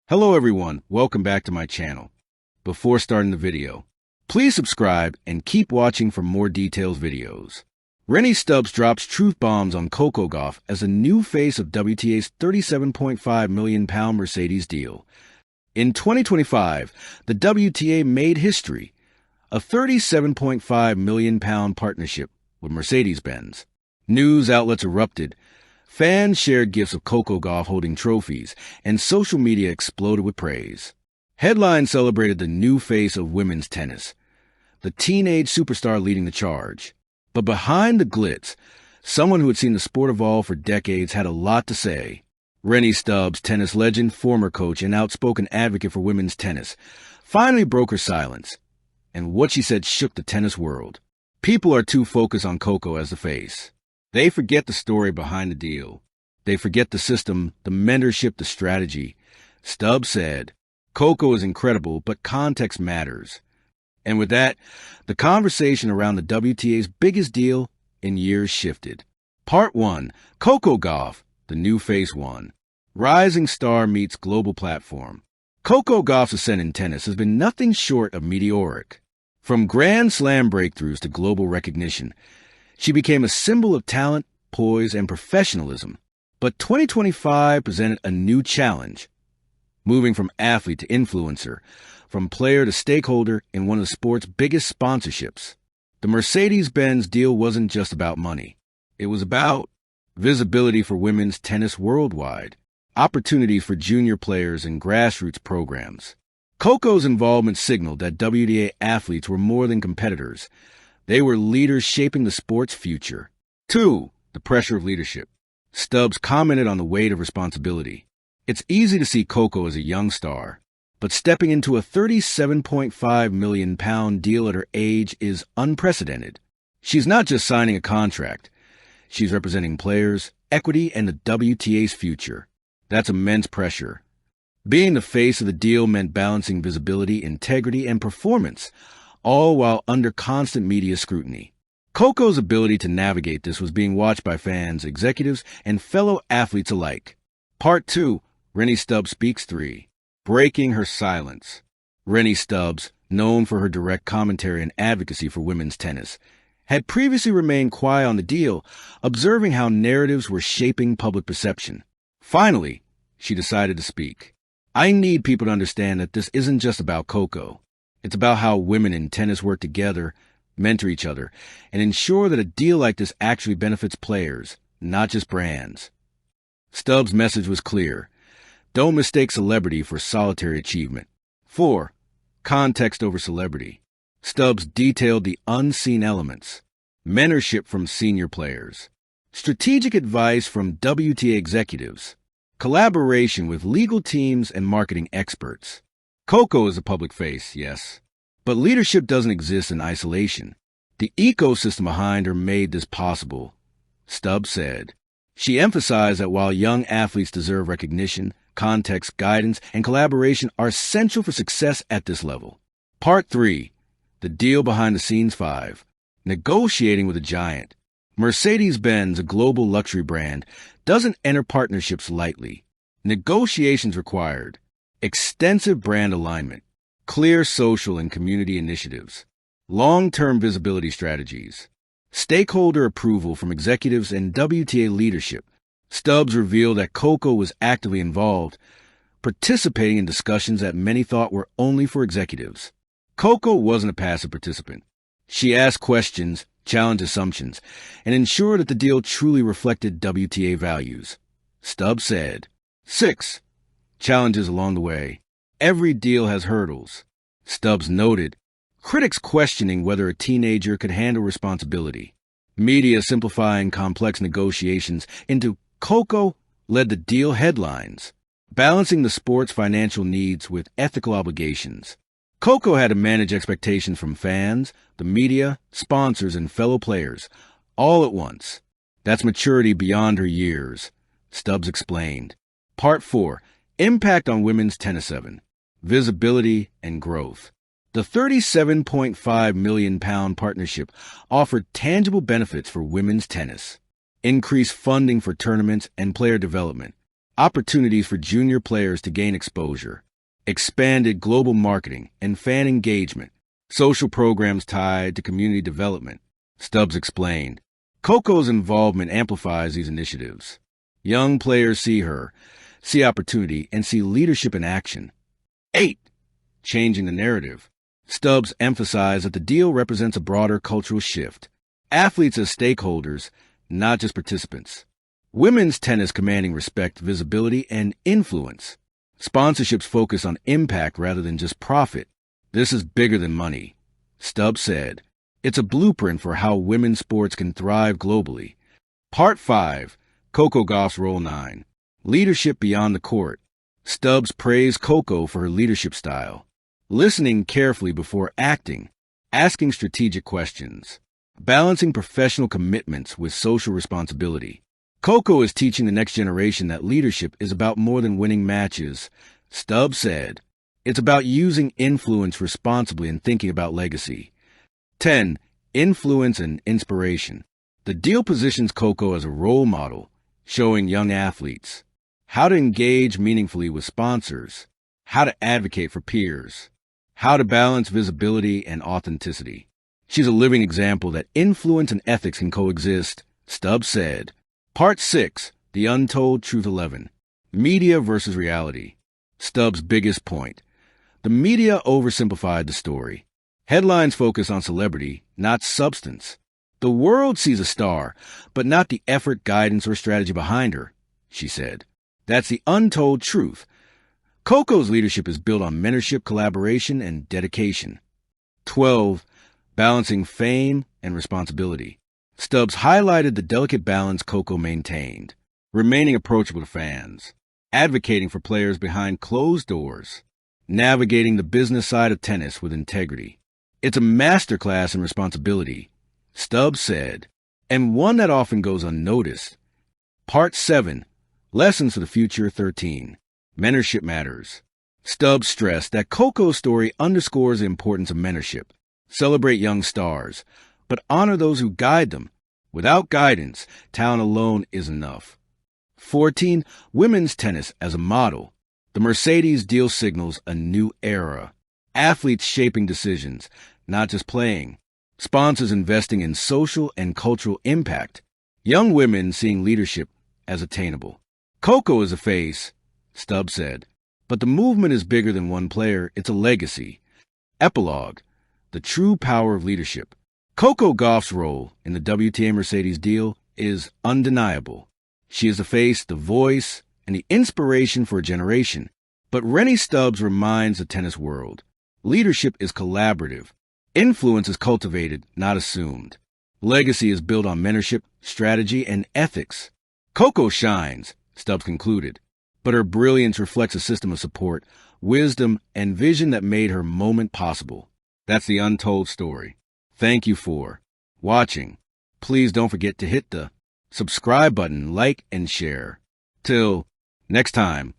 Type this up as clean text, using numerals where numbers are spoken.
Hello everyone, welcome back to my channel. Before starting the video, please subscribe and keep watching for more detailed videos. Rennae Stubbs drops truth bombs on Coco Gauff as a new face of WTA's £37.5 million Mercedes deal. In 2025, the WTA made history, a £37.5 million partnership with Mercedes-Benz. News outlets erupted. Fans shared gifs of Coco Gauff holding trophies, and social media exploded with praise. Headlines celebrated the new face of women's tennis, the teenage superstar leading the charge. But behind the glitz, someone who had seen the sport evolve for decades had a lot to say. Rennae Stubbs, tennis legend, former coach, and outspoken advocate for women's tennis, finally broke her silence, and what she said shook the tennis world. People are too focused on Coco as the face. They forget the story behind the deal. They forget the system, the mentorship, the strategy. Stubbs said, "Coco is incredible, but context matters." And with that, the conversation around the WTA's biggest deal in years shifted. Part 1. Coco Gauff, the new face 1. Rising star meets global platform. Coco Gauff's ascent in tennis has been nothing short of meteoric. From Grand Slam breakthroughs to global recognition, she became a symbol of talent, poise, and professionalism. But 2025 presented a new challenge, moving from athlete to influencer, from player to stakeholder in one of the sport's biggest sponsorships. The Mercedes-Benz deal wasn't just about money. It was about visibility for women's tennis worldwide, opportunities for junior players and grassroots programs. Coco's involvement signaled that WTA athletes were more than competitors. They were leaders shaping the sport's future. 2. The pressure of leadership. Stubbs commented on the weight of responsibility. It's easy to see Coco as a young star, but stepping into a £37.5 million deal at her age is unprecedented. She's not just signing a contract. She's representing players, equity, and the WTA's future. That's immense pressure. Being the face of the deal meant balancing visibility, integrity, and performance, all while under constant media scrutiny. Coco's ability to navigate this was being watched by fans, executives, and fellow athletes alike. Part 2. Rennae Stubbs Speaks 3. Breaking her silence. Rennae Stubbs, known for her direct commentary and advocacy for women's tennis, had previously remained quiet on the deal, observing how narratives were shaping public perception. Finally, she decided to speak. "I need people to understand that this isn't just about Coco. It's about how women in tennis work together, mentor each other, and ensure that a deal like this actually benefits players, not just brands." Stubbs' message was clear. Don't mistake celebrity for solitary achievement. 4. Context over celebrity. Stubbs detailed the unseen elements. Mentorship from senior players. Strategic advice from WTA executives. Collaboration with legal teams and marketing experts. Coco is a public face, yes, but leadership doesn't exist in isolation. The ecosystem behind her made this possible, Stubbs said. She emphasized that while young athletes deserve recognition, context, guidance, and collaboration are essential for success at this level. Part 3. The deal behind the scenes 5. Negotiating with a giant. Mercedes-Benz, a global luxury brand, doesn't enter partnerships lightly. Negotiations required. Extensive brand alignment, clear social and community initiatives, long-term visibility strategies, stakeholder approval from executives and WTA leadership. Stubbs revealed that Coco was actively involved, participating in discussions that many thought were only for executives. Coco wasn't a passive participant. She asked questions, challenged assumptions, and ensured that the deal truly reflected WTA values. Stubbs said, 6. Challenges along the way. Every deal has hurdles. Stubbs noted, critics questioning whether a teenager could handle responsibility. Media simplifying complex negotiations into Coco led the deal headlines, balancing the sport's financial needs with ethical obligations. Coco had to manage expectations from fans, the media, sponsors, and fellow players, all at once. That's maturity beyond her years, Stubbs explained. Part 4. Impact on women's tennis 7. Visibility and growth. The £37.5 million partnership offered tangible benefits for women's tennis. Increased funding for tournaments and player development. opportunities for junior players to gain exposure, expanded global marketing and fan engagement, social programs tied to community development. Stubbs explained. Coco's involvement amplifies these initiatives. Young players see opportunity, and see leadership in action. 8. Changing the narrative. Stubbs emphasized that the deal represents a broader cultural shift. Athletes as stakeholders, not just participants. Women's tennis commanding respect, visibility, and influence. Sponsorships focus on impact rather than just profit. This is bigger than money. Stubbs said, it's a blueprint for how women's sports can thrive globally. Part 5. Coco Gauff's Role 9. Leadership beyond the court. Stubbs praised Coco for her leadership style. Listening carefully before acting. Asking strategic questions. Balancing professional commitments with social responsibility. Coco is teaching the next generation that leadership is about more than winning matches. Stubbs said, it's about using influence responsibly and thinking about legacy. 10. Influence and inspiration. The deal positions Coco as a role model, showing young athletes how to engage meaningfully with sponsors, how to advocate for peers, how to balance visibility and authenticity. She's a living example that influence and ethics can coexist, Stubbs said. Part 6. The Untold Truth 11. Media versus reality. Stubbs' biggest point. The media oversimplified the story. Headlines focus on celebrity, not substance. The world sees a star, but not the effort, guidance, or strategy behind her, she said. That's the untold truth. Coco's leadership is built on mentorship, collaboration, and dedication. 12. Balancing fame and responsibility. Stubbs highlighted the delicate balance Coco maintained, remaining approachable to fans, advocating for players behind closed doors, navigating the business side of tennis with integrity. It's a masterclass in responsibility, Stubbs said, and one that often goes unnoticed. Part 7. Lessons for the Future 13. Mentorship matters. Stubbs stressed that Coco's story underscores the importance of mentorship. Celebrate young stars, but honor those who guide them. Without guidance, talent alone is enough. 14. Women's tennis as a model. The Mercedes deal signals a new era. Athletes shaping decisions, not just playing. Sponsors investing in social and cultural impact. Young women seeing leadership as attainable. Coco is a face, Stubbs said, but the movement is bigger than one player. It's a legacy. Epilogue. The true power of leadership. Coco Gauff's role in the WTA Mercedes deal is undeniable. She is the face, the voice, and the inspiration for a generation. But Rennae Stubbs reminds the tennis world, leadership is collaborative. Influence is cultivated, not assumed. Legacy is built on mentorship, strategy, and ethics. Coco shines, Stubbs concluded, but her brilliance reflects a system of support, wisdom, and vision that made her moment possible. That's the untold story. Thank you for watching. Please don't forget to hit the subscribe button, like, and share. Till next time.